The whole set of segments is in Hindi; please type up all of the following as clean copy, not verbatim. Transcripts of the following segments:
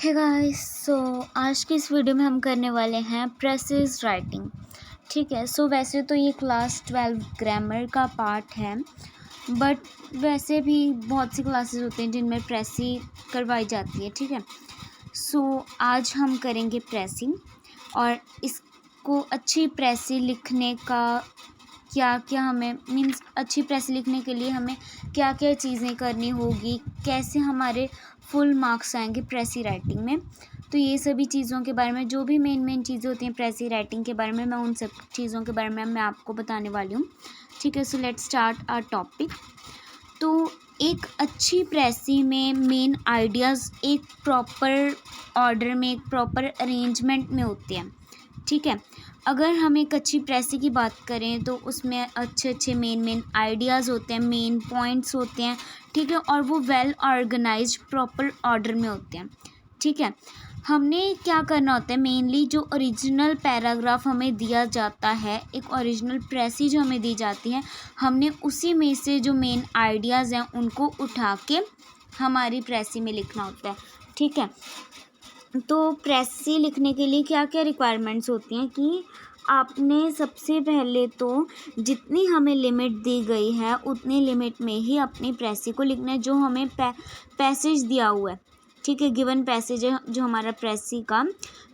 हे गाइस, सो आज की इस वीडियो में हम करने वाले हैं प्रेसिज राइटिंग। ठीक है। वैसे तो ये क्लास 12 ग्रामर का पार्ट है, बट वैसे भी बहुत सी क्लासेस होते हैं जिनमें प्रेसी करवाई जाती है। ठीक है। आज हम करेंगे प्रेसिंग, और इसको अच्छी प्रेसी लिखने का क्या क्या हमें मीन्स अच्छी प्रेसी लिखने के लिए हमें क्या क्या चीज़ें करनी होगी, कैसे हमारे फुल मार्क्स आएंगे प्रेसी राइटिंग में। तो ये सभी चीज़ों के बारे में, जो भी मेन चीज़ें होती हैं प्रेसी राइटिंग के बारे में, मैं उन सब चीज़ों के बारे में मैं आपको बताने वाली हूँ। ठीक है। Let's start our topic. तो एक अच्छी प्रेसी में मेन आइडियाज़ एक प्रॉपर ऑर्डर में, एक प्रॉपर अरेंजमेंट में होते हैं। ठीक है। अगर हम एक अच्छी प्रेसी की बात करें तो उसमें अच्छे मेन आइडियाज़ होते हैं, मेन पॉइंट्स होते हैं। ठीक है। और वो वेल ऑर्गेनाइज्ड प्रॉपर ऑर्डर में होते हैं। ठीक है। हमने क्या करना होता है, मेनली जो ओरिजिनल पैराग्राफ हमें दिया जाता है, एक ओरिजिनल प्रेसी जो हमें दी जाती है, हमने उसी में से जो मेन आइडियाज़ हैं उनको उठा के हमारी प्रेसी में लिखना होता है। ठीक है। तो प्रेसी लिखने के लिए क्या क्या रिक्वायरमेंट्स होती हैं कि आपने सबसे पहले तो जितनी हमें लिमिट दी गई है उतनी लिमिट में ही अपनी प्रेसी को लिखना है, जो हमें पैसेज दिया हुआ है। ठीक है। गिवन पैसेज है जो हमारा प्रेसी का,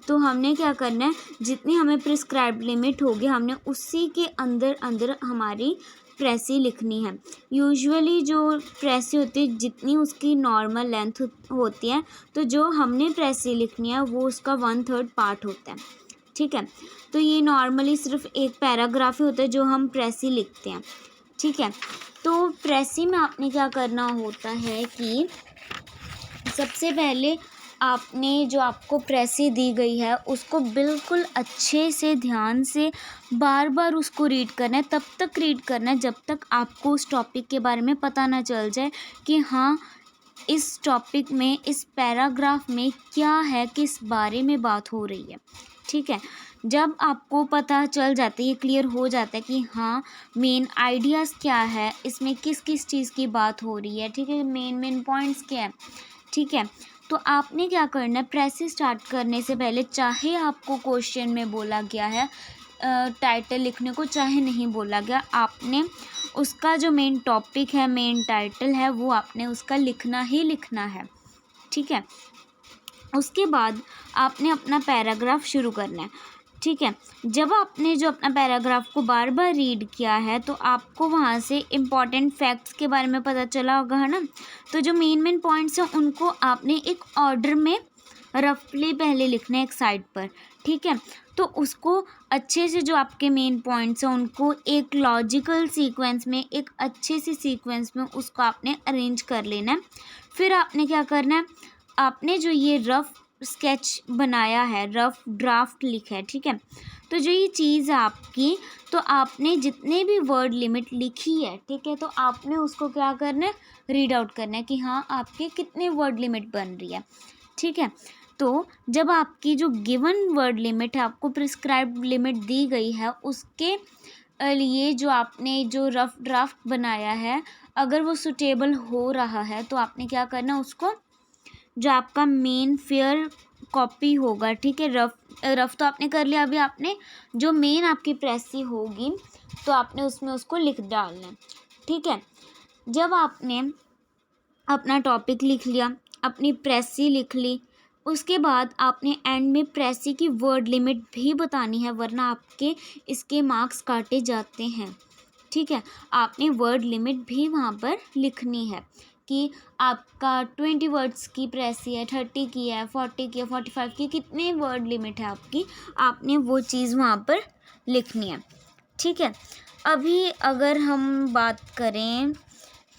तो हमने क्या करना है, जितनी हमें प्रिस्क्राइब्ड लिमिट होगी हमने उसी के अंदर अंदर हमारी प्रेसी लिखनी है। यूजुअली जो प्रेसी होती है जितनी उसकी नॉर्मल लेंथ होती है, तो जो हमने प्रेसी लिखनी है वो उसका 1/3 पार्ट होता है। ठीक है। तो ये नॉर्मली सिर्फ एक पैराग्राफ ही होता है जो हम प्रेसी लिखते हैं। ठीक है। तो प्रेसी में आपने क्या करना होता है कि सबसे पहले आपने जो आपको प्रेसी दी गई है उसको बिल्कुल अच्छे से ध्यान से बार बार उसको रीड करना है। तब तक रीड करना है जब तक आपको उस टॉपिक के बारे में पता ना चल जाए कि हाँ, इस टॉपिक में, इस पैराग्राफ में क्या है, किस बारे में बात हो रही है। ठीक है। जब आपको पता चल जाता है, ये क्लियर हो जाता है कि हाँ मेन आइडियाज़ क्या है, इसमें किस किस चीज़ की बात हो रही है। ठीक है। मेन पॉइंट्स क्या है। ठीक है। तो आपने क्या करना है, प्रेसी स्टार्ट करने से पहले, चाहे आपको क्वेश्चन में बोला गया है टाइटल लिखने को, चाहे नहीं बोला गया, आपने उसका जो मेन टॉपिक है, मेन टाइटल है, वो आपने उसका लिखना ही लिखना है। ठीक है। उसके बाद आपने अपना पैराग्राफ शुरू करना है। ठीक है। जब आपने जो अपना पैराग्राफ को बार बार रीड किया है तो आपको वहाँ से इम्पॉर्टेंट फैक्ट्स के बारे में पता चला होगा, है ना। तो जो मेन पॉइंट्स हैं उनको आपने एक ऑर्डर में रफली पहले लिखना है एक साइड पर। ठीक है। तो उसको अच्छे से, जो आपके मेन पॉइंट्स हैं उनको एक लॉजिकल सीक्वेंस में, एक अच्छे से सीक्वेंस में उसको आपने अरेंज कर लेना है। फिर आपने क्या करना है, आपने जो ये रफ़ स्केच बनाया है, रफ़ ड्राफ्ट लिखा है, ठीक है, तो जो ये चीज़ है आपकी, तो आपने जितने भी वर्ड लिमिट लिखी है, ठीक है, तो आपने उसको क्या करना है, रीड आउट करना है कि हाँ आपके कितने वर्ड लिमिट बन रही है। ठीक है। तो जब आपकी जो गिवन वर्ड लिमिट है, आपको प्रिस्क्राइब्ड लिमिट दी गई है, उसके लिए जो आपने जो रफ़ ड्राफ्ट बनाया है, अगर वो सुटेबल हो रहा है तो आपने क्या करना, उसको जो आपका मेन फेयर कॉपी होगा, ठीक है, रफ तो आपने कर लिया, अभी आपने जो मेन आपकी प्रेसी होगी तो आपने उसमें उसको लिख डालना है। ठीक है। जब आपने अपना टॉपिक लिख लिया, अपनी प्रेसी लिख ली, उसके बाद आपने एंड में प्रेसी की वर्ड लिमिट भी बतानी है, वरना आपके इसके मार्क्स काटे जाते हैं। ठीक है। आपने वर्ड लिमिट भी वहाँ पर लिखनी है कि आपका 20 वर्ड्स की प्रेसी है, 30 की है, 40 की है, 45 की, कितने वर्ड लिमिट है आपकी, आपने वो चीज़ वहाँ पर लिखनी है। ठीक है। अभी अगर हम बात करें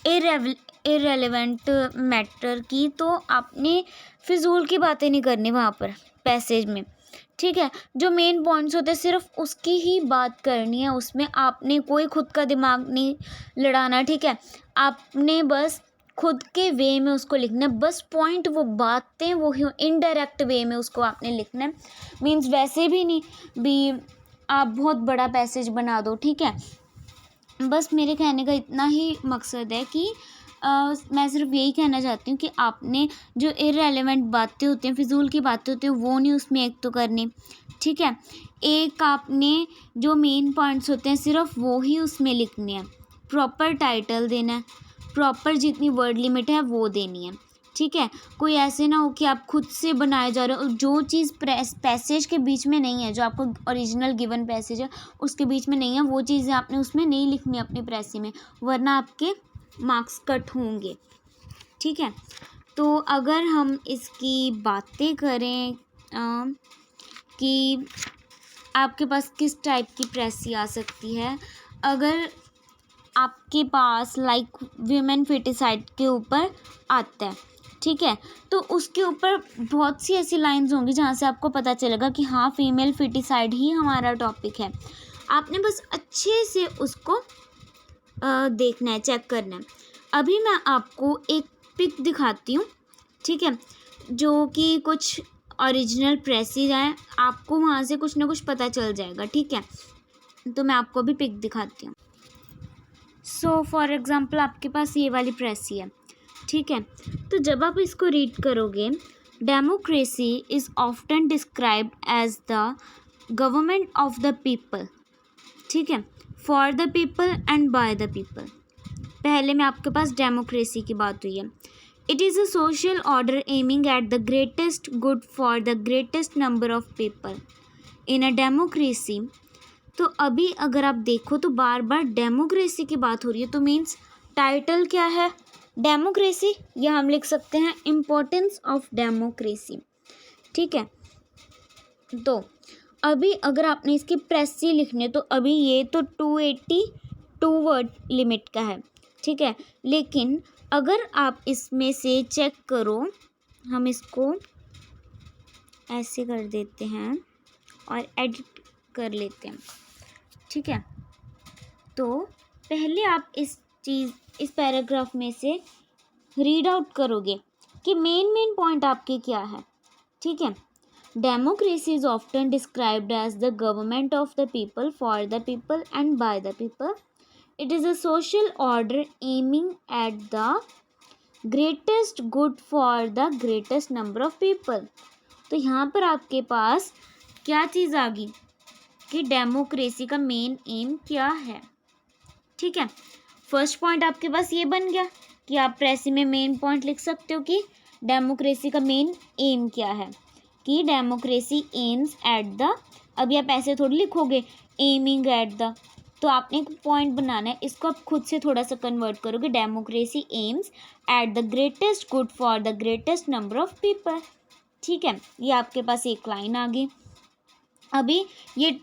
इरेलेवेंट मैटर की, तो आपने फिजूल की बातें नहीं करनी वहाँ पर पैसेज में। ठीक है। जो मेन पॉइंट्स होते हैं सिर्फ उसकी ही बात करनी है, उसमें आपने कोई खुद का दिमाग नहीं लड़ाना। ठीक है। आपने बस खुद के वे में उसको लिखना है, बस पॉइंट वो बातें वो इनडायरेक्ट वे में उसको आपने लिखना है। मीन्स वैसे भी नहीं भी आप बहुत बड़ा पैसेज बना दो। ठीक है। बस मेरे कहने का इतना ही मकसद है कि मैं सिर्फ यही कहना चाहती हूँ कि आपने जो इररेलेवेंट बातें होती हैं, फिजूल की बातें होती हैं, वो नहीं उसमें एक तो करनी, ठीक है। एक आपने जो मेन पॉइंट्स होते हैं सिर्फ वो ही उसमें लिखने हैं, प्रॉपर टाइटल देना है, प्रॉपर जितनी वर्ड लिमिट है वो देनी है, ठीक है। कोई ऐसे ना हो कि आप खुद से बनाए जा रहे हो, जो चीज़ पैसेज के बीच में नहीं है, जो आपको ओरिजिनल गिवन पैसेज है उसके बीच में नहीं है, वो चीज़ें आपने उसमें नहीं लिखनी अपनी प्रेसी में, वरना आपके मार्क्स कट होंगे, ठीक है। तो अगर हम इसकी बातें करें कि आपके पास किस टाइप की प्रेसी आ सकती है, अगर आपके पास लाइक वीमेन फिटिसाइड के ऊपर आता है, ठीक है, तो उसके ऊपर बहुत सी ऐसी लाइंस होंगी जहाँ से आपको पता चलेगा कि हाँ फीमेल फिटिसाइड ही हमारा टॉपिक है। आपने बस अच्छे से उसको देखना है, चेक करना है। अभी मैं आपको एक पिक दिखाती हूँ, ठीक है, जो कि कुछ ओरिजिनल प्रेसेज हैं, आपको वहाँ से कुछ ना कुछ पता चल जाएगा, ठीक है। तो मैं आपको भी पिक दिखाती हूँ। सो फॉर एग्ज़ाम्पल आपके पास ये वाली प्रेसी है, ठीक है। तो जब आप इसको रीड करोगे, democracy is often described as the government of the people, ठीक है, for the people and by the people. पहले में आपके पास डेमोक्रेसी की बात हुई है। It is a social order aiming at the greatest good for the greatest number of people in a democracy. तो अभी अगर आप देखो तो बार बार डेमोक्रेसी की बात हो रही है, तो मीन्स टाइटल क्या है, डेमोक्रेसी, या हम लिख सकते हैं इम्पोर्टेंस ऑफ डेमोक्रेसी, ठीक है। तो अभी अगर आपने इसकी प्रेसी लिखने, तो अभी ये तो 282 वर्ड लिमिट का है, ठीक है। लेकिन अगर आप इसमें से चेक करो, हम इसको ऐसे कर देते हैं और एडिट कर लेते हैं, ठीक है। तो पहले आप इस पैराग्राफ में से रीड आउट करोगे कि मेन पॉइंट आपके क्या है, ठीक है। Democracy is often described as the government of the people, for the people and by the people. It is a social order aiming at the greatest good for the greatest number of people. तो यहाँ पर आपके पास क्या चीज़ आ गई कि डेमोक्रेसी का मेन एम क्या है, ठीक है। फर्स्ट पॉइंट आपके पास ये बन गया कि आप प्रेसी में मेन पॉइंट लिख सकते हो कि डेमोक्रेसी का मेन एम क्या है, कि डेमोक्रेसी एम्स एट द, अभी आप ऐसे थोड़ी लिखोगे एमिंग एट द, तो आपने एक पॉइंट बनाना है, इसको आप खुद से थोड़ा सा कन्वर्ट करोगे, democracy aims at the greatest good for the greatest number of people, ठीक है। ये आपके पास एक लाइन आ गई। अभी ये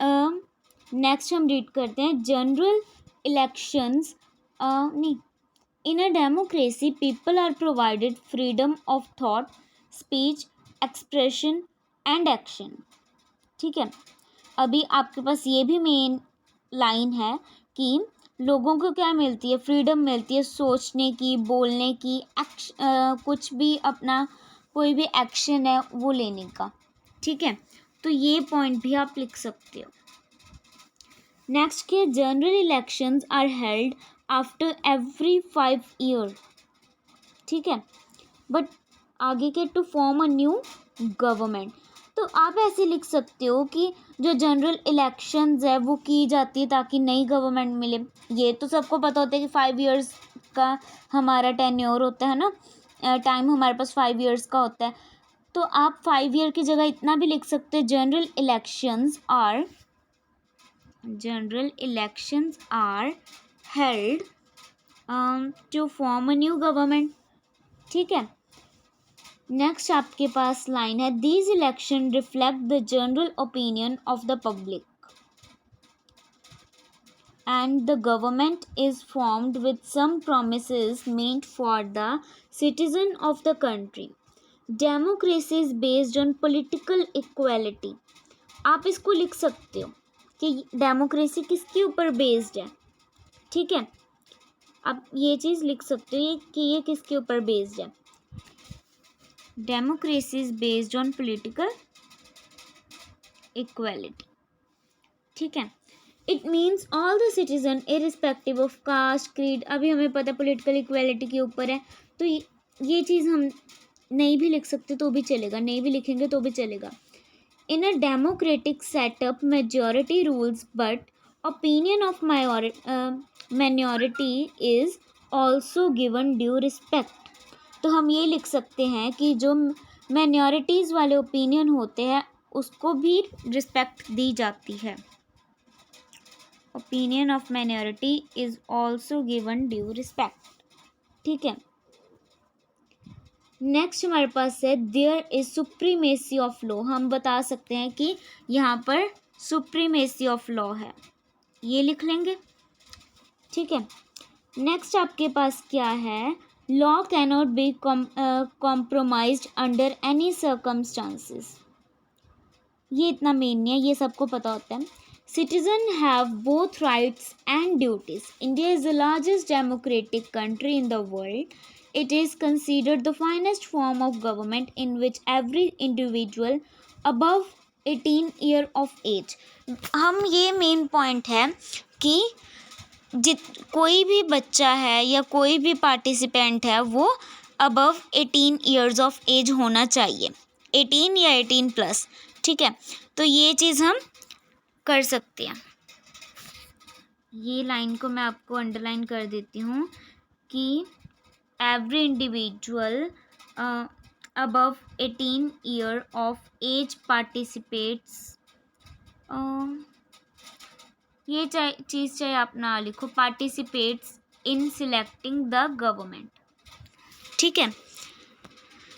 नेक्स्ट हम रीड करते हैं, जनरल इलेक्शंस, नहीं, in a democracy people are provided freedom of thought, speech, expression and action, ठीक है। अभी आपके पास ये भी मेन लाइन है कि लोगों को क्या मिलती है, फ्रीडम मिलती है सोचने की, बोलने की, कुछ भी अपना कोई भी एक्शन है वो लेने का, ठीक है। तो ये पॉइंट भी आप लिख सकते हो। नेक्स्ट के general elections are held after every 5 year, ठीक है, बट आगे के to form a new government. तो आप ऐसे लिख सकते हो कि जो जनरल इलेक्शंस है वो की जाती है ताकि नई गवर्नमेंट मिले। ये तो सबको पता होता है कि 5 ईयर्स का हमारा टेन्योर होता है ना, टाइम हमारे पास 5 ईयर्स का होता है। तो आप 5 ईयर की जगह इतना भी लिख सकते हैं, general elections are held to form a new government, ठीक है। नेक्स्ट आपके पास लाइन है, these election reflect the general opinion of the public and the government is formed with some promises made for the citizen of the country. Democracy is based on political equality. आप इसको लिख सकते हो कि डेमोक्रेसी किसके ऊपर बेस्ड है, ठीक है। आप ये चीज़ लिख सकते हो कि ये किसके ऊपर बेस्ड है, democracy is based on political equality, ठीक है। It means all the citizen irrespective of caste creed. अभी हमें पता है पॉलिटिकल इक्वेलिटी के ऊपर है, तो ये चीज़ हम नहीं भी लिख सकते तो भी चलेगा, नहीं भी लिखेंगे तो भी चलेगा। In a democratic setup majority rules but opinion of minority is also given due respect. तो हम ये लिख सकते हैं कि जो माइनॉरिटीज़ वाले ओपिनियन होते हैं उसको भी रिस्पेक्ट दी जाती है। Opinion of minority is also given due respect. ठीक है, नेक्स्ट हमारे पास है there is supremacy of law. हम बता सकते हैं कि यहाँ पर सुप्रीमेसी ऑफ लॉ है, ये लिख लेंगे। ठीक है, नेक्स्ट आपके पास क्या है, law cannot be compromised under any circumstances. ये इतना मेन नहीं है, ये सबको पता होता है। Citizen have both rights and duties. India is the largest democratic country in the world. It is considered the finest form of government in which every individual above 18 year of age। हम ये मेन पॉइंट है कि कोई भी बच्चा है या कोई भी पार्टिसिपेंट है वो अबव 18 ईयर्स ऑफ एज होना चाहिए, 18 या 18+। ठीक है, तो ये चीज़ हम कर सकते हैं। ये लाइन को मैं आपको अंडरलाइन कर देती हूँ कि every individual above 18 year of age participates। ये चीज़ चाहे आप ना लिखो, participates in selecting the government। ठीक है,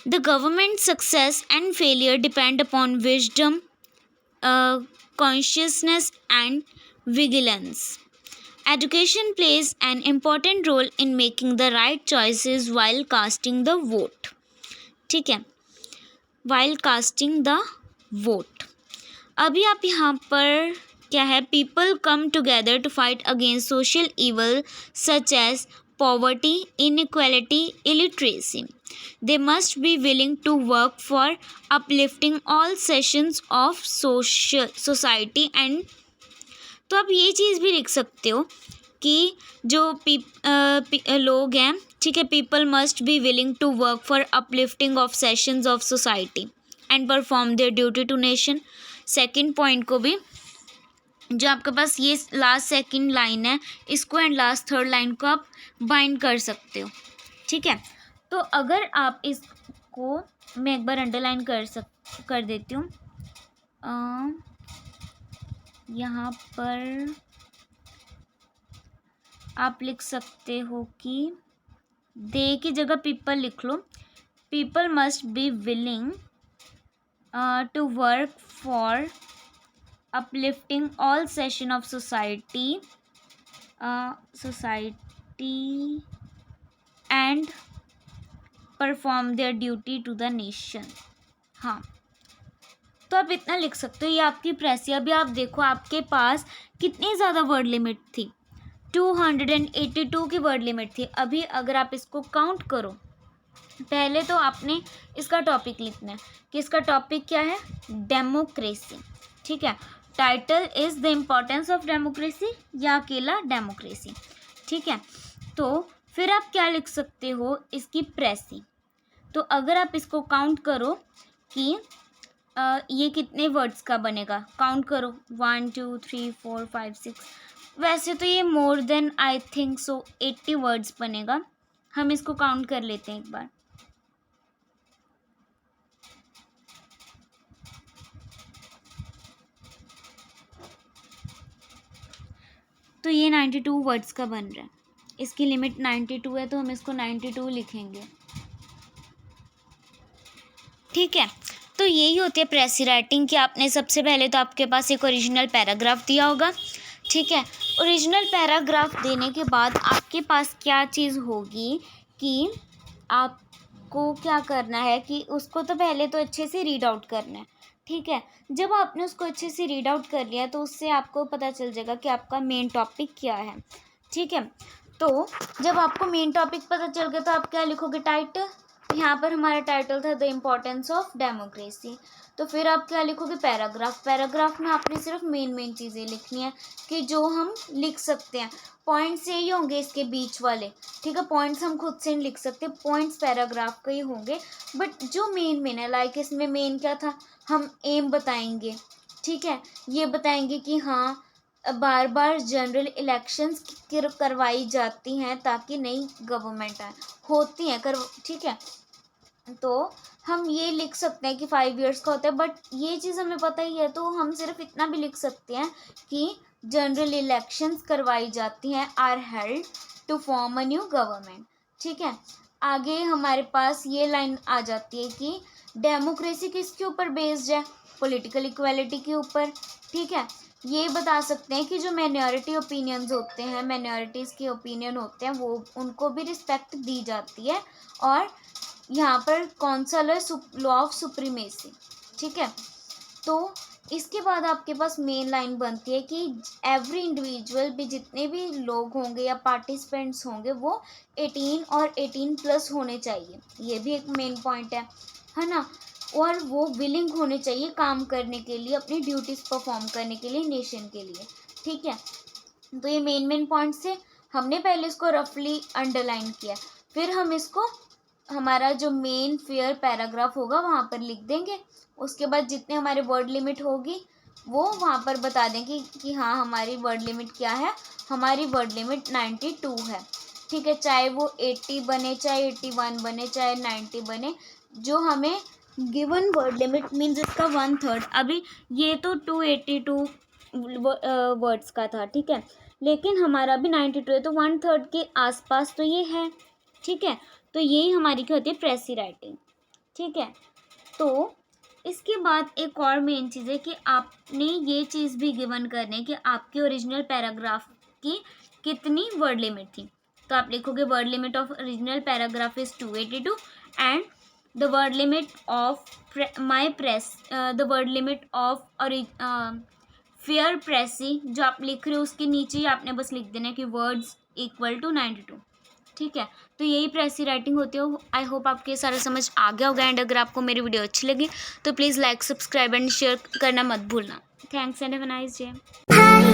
the government success and failure depend upon wisdom, consciousness and vigilance। Education plays an important role in making the right choices while casting the vote। ठीक है, while casting the vote। अभी आप यहाँ पर क्या है, people come together to fight against social evil such as poverty, inequality, illiteracy। They must be willing to work for uplifting all sections of society and। तो आप ये चीज़ भी लिख सकते हो कि जो लोग हैं, ठीक है, people must be willing to work for uplifting of sessions of society and perform their duty to nation. Second point को भी, जो आपके पास ये लास्ट सेकंड लाइन है, इसको एंड लास्ट थर्ड लाइन को आप बाइंड कर सकते हो। ठीक है, तो अगर आप इसको मैं एक बार अंडरलाइन कर देती हूँ। यहाँ पर आप लिख सकते हो कि दे की जगह पीपल लिख लो। People must be willing to work for uplifting all section of society and perform their duty to the nation. हाँ, तो आप इतना लिख सकते हो, ये आपकी प्रेस है। अभी आप देखो आपके पास कितनी ज़्यादा वर्ड लिमिट थी, 282 की वर्ड लिमिट थी। अभी अगर आप इसको काउंट करो, पहले तो आपने इसका टॉपिक लिखना है कि इसका टॉपिक क्या है, डेमोक्रेसी। ठीक है, title is the importance of democracy या अकेला डेमोक्रेसी। ठीक है, तो फिर आप क्या लिख सकते हो, इसकी प्रेसी। तो अगर आप इसको काउंट करो कि ये कितने वर्ड्स का बनेगा, काउंट करो, 1 2 3 4 5 6। वैसे तो ये more than I think so 80 words बनेगा। हम इसको काउंट कर लेते हैं एक बार। तो ये 92 वर्ड्स का बन रहा है, इसकी लिमिट 92 है, तो हम इसको 92 लिखेंगे। ठीक है, तो यही होती है प्रेसी राइटिंग कि आपने सबसे पहले तो आपके पास एक ओरिजिनल पैराग्राफ दिया होगा। ठीक है, ओरिजिनल पैराग्राफ देने के बाद आपके पास क्या चीज़ होगी कि आपको क्या करना है कि उसको तो पहले तो अच्छे से रीड आउट करना है। ठीक है, जब आपने उसको अच्छे से रीड आउट कर लिया तो उससे आपको पता चल जाएगा कि आपका मेन टॉपिक क्या है। ठीक है, तो जब आपको मेन टॉपिक पता चल गया तो आप क्या लिखोगे, टाइटल। यहाँ पर हमारा टाइटल था द इम्पोर्टेंस ऑफ डेमोक्रेसी। तो फिर आप क्या लिखोगे, पैराग्राफ। पैराग्राफ में आपने सिर्फ मेन चीज़ें लिखनी है कि जो हम लिख सकते हैं। पॉइंट्स यही होंगे इसके बीच वाले, ठीक है। पॉइंट्स हम खुद से नहीं लिख सकते, पॉइंट्स पैराग्राफ के ही होंगे। बट जो मेन है, लाइक इसमें मेन क्या था, हम एम बताएंगे, ठीक है। ये बताएंगे कि हाँ बार बार जनरल इलेक्शंस करवाई जाती हैं ताकि नई गवर्नमेंट आए, होती हैं ठीक है। तो हम ये लिख सकते हैं कि 5 years का होता है, बट ये चीज़ हमें पता ही है, तो हम सिर्फ इतना भी लिख सकते हैं कि जनरल इलेक्शंस करवाई जाती हैं, are held to form a new government, ठीक है। आगे हमारे पास ये लाइन आ जाती है कि डेमोक्रेसी किसके ऊपर बेस्ड है, पॉलिटिकल इक्वालिटी के ऊपर, ठीक है। ये बता सकते हैं कि जो माइनॉरिटी ओपिनियंस होते हैं, माइनॉरिटीज़ के ओपिनियन होते हैं, वो उनको भी रिस्पेक्ट दी जाती है। और यहाँ पर कौन सा लॉ ऑफ सुप्रीमेसी, ठीक है। तो इसके बाद आपके पास मेन लाइन बनती है कि एवरी इंडिविजुअल भी, जितने भी लोग होंगे या पार्टिसिपेंट्स होंगे, वो 18 और 18+ होने चाहिए। ये भी एक मेन पॉइंट है ना। और वो विलिंग होने चाहिए काम करने के लिए, अपनी ड्यूटीज़ परफॉर्म करने के लिए, नेशन के लिए, ठीक है। तो ये मेन पॉइंट्स थे। हमने पहले इसको रफली अंडरलाइन किया, फिर हम इसको हमारा जो मेन फेयर पैराग्राफ होगा वहाँ पर लिख देंगे। उसके बाद जितने हमारे वर्ड लिमिट होगी वो वहाँ पर बता देंगे कि हाँ हमारी वर्ड लिमिट क्या है। हमारी वर्ड लिमिट 92 है, ठीक है। चाहे वो 80 बने, चाहे 81 बने, चाहे 90 बने, जो हमें गिवन वर्ड लिमिट मीन्स इसका 1/3। अभी ये तो 282 वर्ड्स का था, ठीक है, लेकिन हमारा भी 92 है, तो 1/3 के आसपास तो ये है, ठीक है। तो यही हमारी क्या होती है, प्रेसी राइटिंग, ठीक है। तो इसके बाद एक और मेन चीज़ है कि आपने ये चीज़ भी गिवन करने कि आपके ओरिजिनल पैराग्राफ की कितनी वर्ड लिमिट थी। तो आप लिखोगे word limit of original paragraph is 282 and the word limit of my precis, the word limit of fair precis जो आप लिख रहे हो उसके नीचे ही आपने बस लिख देना है कि वर्ड्स इक्वल टू 92, ठीक है। तो यही प्रेसी राइटिंग होती है। आई होप आपको ये सारा समझ आ गया होगा। एंड अगर आपको मेरी वीडियो अच्छी लगी तो please like, subscribe and share करना मत भूलना। Thanks and have a nice day.